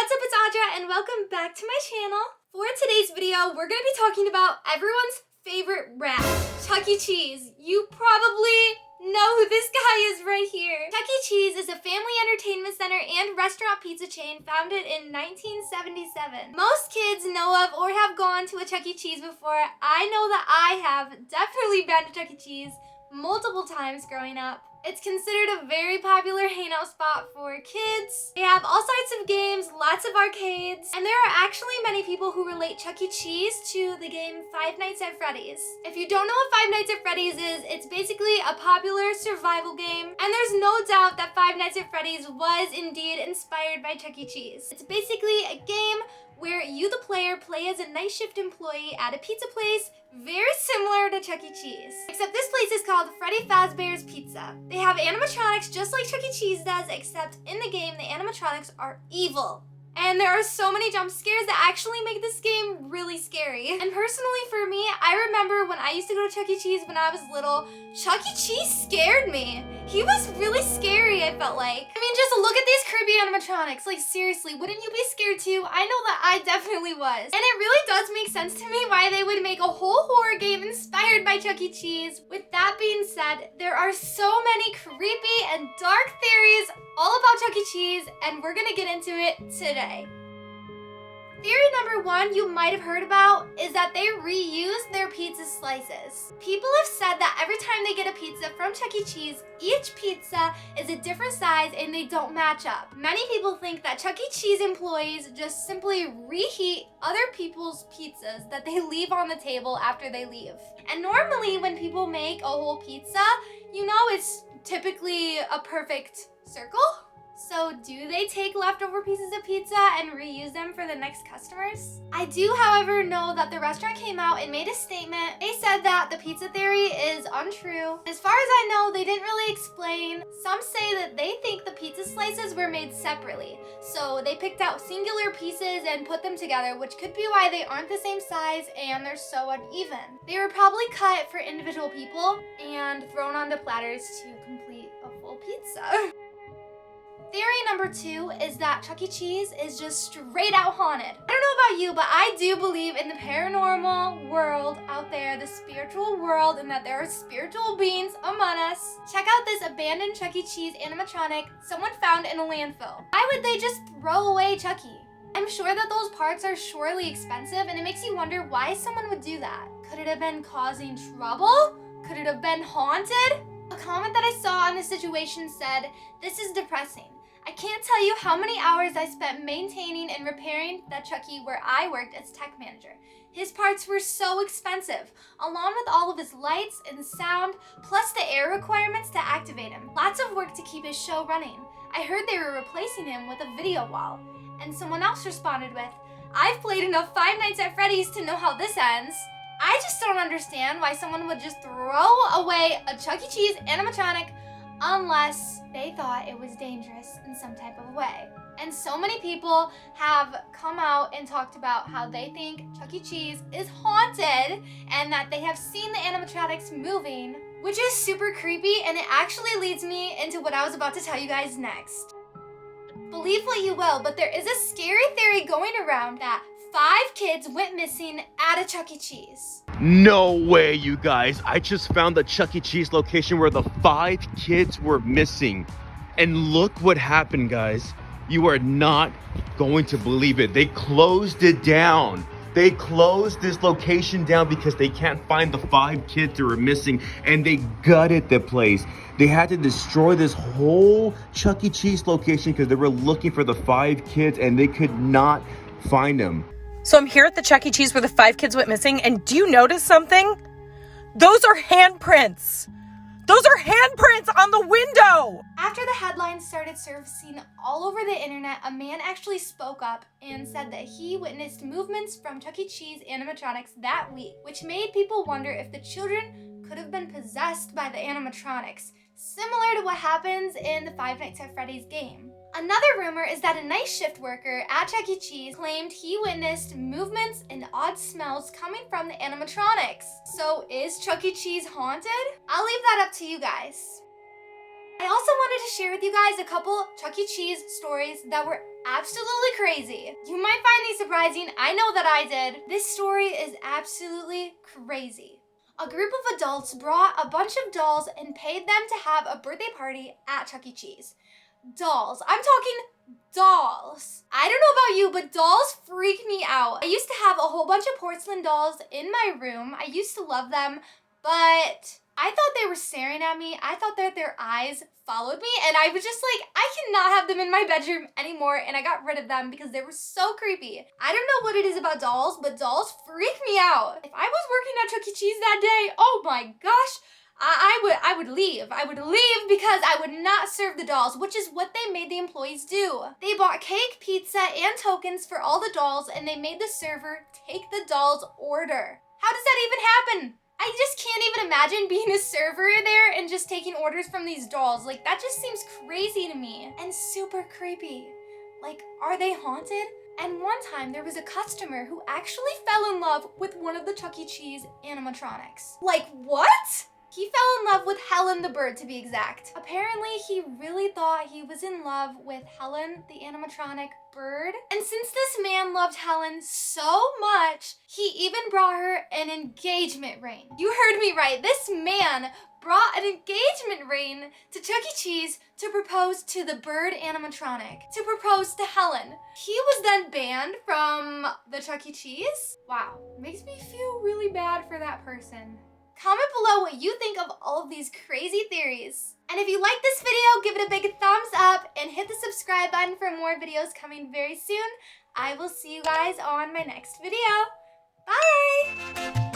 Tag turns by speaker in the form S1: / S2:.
S1: What's up, it's Audra and welcome back to my channel. For today's video, we're going to be talking about everyone's favorite rat, Chuck E. Cheese. You probably know who this guy is right here. Chuck E. Cheese is a family entertainment center and restaurant pizza chain founded in 1977. Most kids know of or have gone to a Chuck E. Cheese before. I know that I have definitely been to Chuck E. Cheese multiple times growing up. It's considered a very popular hangout spot for kids. They have all sorts of games, lots of arcades, and there are actually many people who relate Chuck E. Cheese to the game Five Nights at Freddy's. If you don't know what Five Nights at Freddy's is, it's basically a popular survival game, and there's no doubt that Five Nights at Freddy's was indeed inspired by Chuck E. Cheese. It's basically a game where you, the player, play as a night shift employee at a pizza place very similar to Chuck E. Cheese. Except this place is called Freddy Fazbear's Pizza. They have animatronics just like Chuck E. Cheese does, except in the game, the animatronics are evil. And there are so many jump scares that actually make this game really scary. And personally for me, I remember when I used to go to Chuck E. Cheese when I was little, Chuck E. Cheese scared me. He was really scary, I felt like. I mean, just look at these creepy animatronics. Like, seriously, wouldn't you be scared too? I know that I definitely was. And it really does make sense to me why they would make a whole horror game inspired by Chuck E. Cheese. With that being said, there are so many creepy and dark theories all about Chuck E. Cheese, and we're gonna get into it today. Theory number one you might have heard about is that they reuse their pizza slices. People have said that every time they get a pizza from Chuck E. Cheese, each pizza is a different size and they don't match up. Many people think that Chuck E. Cheese employees just simply reheat other people's pizzas that they leave on the table after they leave. And normally when people make a whole pizza, you know it's typically a perfect circle. So do they take leftover pieces of pizza and reuse them for the next customers? I do, however, know that the restaurant came out and made a statement. They said that the pizza theory is untrue. As far as I know, they didn't really explain. Some say that they think the pizza slices were made separately. So they picked out singular pieces and put them together, which could be why they aren't the same size and they're so uneven. They were probably cut for individual people and thrown onto platters to complete a full pizza. Theory number two is that Chuck E. Cheese is just straight out haunted. I don't know about you, but I do believe in the paranormal world out there, the spiritual world, and that there are spiritual beings among us. Check out this abandoned Chuck E. Cheese animatronic someone found in a landfill. Why would they just throw away Chucky? I'm sure that those parts are surely expensive, and it makes you wonder why someone would do that. Could it have been causing trouble? Could it have been haunted? A comment that I saw on the situation said, "This is depressing. I can't tell you how many hours I spent maintaining and repairing that Chuck E. where I worked as tech manager. His parts were so expensive, along with all of his lights and sound, plus the air requirements to activate him. Lots of work to keep his show running. I heard they were replacing him with a video wall." And someone else responded with, "I've played enough Five Nights at Freddy's to know how this ends. I just don't understand why someone would just throw away a Chuck E. Cheese animatronic unless they thought it was dangerous in some type of way." And so many people have come out and talked about how they think Chuck E. Cheese is haunted and that they have seen the animatronics moving, which is super creepy, and it actually leads me into what I was about to tell you guys next. Believe what you will, but there is a scary theory going around that 5 kids went missing at a Chuck E. Cheese.
S2: No way, you guys. I just found the Chuck E. Cheese location where the 5 kids were missing. And look what happened, guys. You are not going to believe it. They closed it down. They closed this location down because they can't find the 5 kids that were missing, and they gutted the place. They had to destroy this whole Chuck E. Cheese location because they were looking for the 5 kids and they could not find them.
S3: So I'm here at the Chuck E. Cheese where the 5 kids went missing, and do you notice something? Those are handprints. Those are handprints on the window.
S1: After the headlines started surfacing all over the internet, a man actually spoke up and said that he witnessed movements from Chuck E. Cheese animatronics that week, which made people wonder if the children could have been possessed by the animatronics, similar to what happens in the Five Nights at Freddy's game. Another rumor is that a night shift worker at Chuck E. Cheese claimed he witnessed movements and odd smells coming from the animatronics. So is Chuck E. Cheese haunted? I'll leave that up to you guys. I also wanted to share with you guys a couple Chuck E. Cheese stories that were absolutely crazy. You might find these surprising. I know that I did. This story is absolutely crazy. A group of adults brought a bunch of dolls and paid them to have a birthday party at Chuck E. Cheese. Dolls. I'm talking dolls. I don't know about you, but dolls freak me out. I used to have a whole bunch of porcelain dolls in my room. I used to love them, but I thought they were staring at me. I thought that their eyes followed me, and I was just like, I cannot have them in my bedroom anymore, and I got rid of them because they were so creepy. I don't know what it is about dolls, but dolls freak me out. If I was working at Chuck E. Cheese that day, oh my gosh, I would leave. I would leave because I would not serve the dolls, which is what they made the employees do. They bought cake, pizza, and tokens for all the dolls, and they made the server take the doll's order. How does that even happen? I just can't even imagine being a server there and just taking orders from these dolls. Like, that just seems crazy to me and super creepy. Like, are they haunted? And one time there was a customer who actually fell in love with one of the Chuck E. Cheese animatronics. Like, what? He fell in love with Helen the bird, to be exact. Apparently, he really thought he was in love with Helen, the animatronic bird. And since this man loved Helen so much, he even brought her an engagement ring. You heard me right. This man brought an engagement ring to Chuck E. Cheese to propose to the bird animatronic, to propose to Helen. He was then banned from the Chuck E. Cheese. Wow, makes me feel really bad for that person. Comment below what you think of all of these crazy theories. And if you like this video, give it a big thumbs up and hit the subscribe button for more videos coming very soon. I will see you guys on my next video. Bye!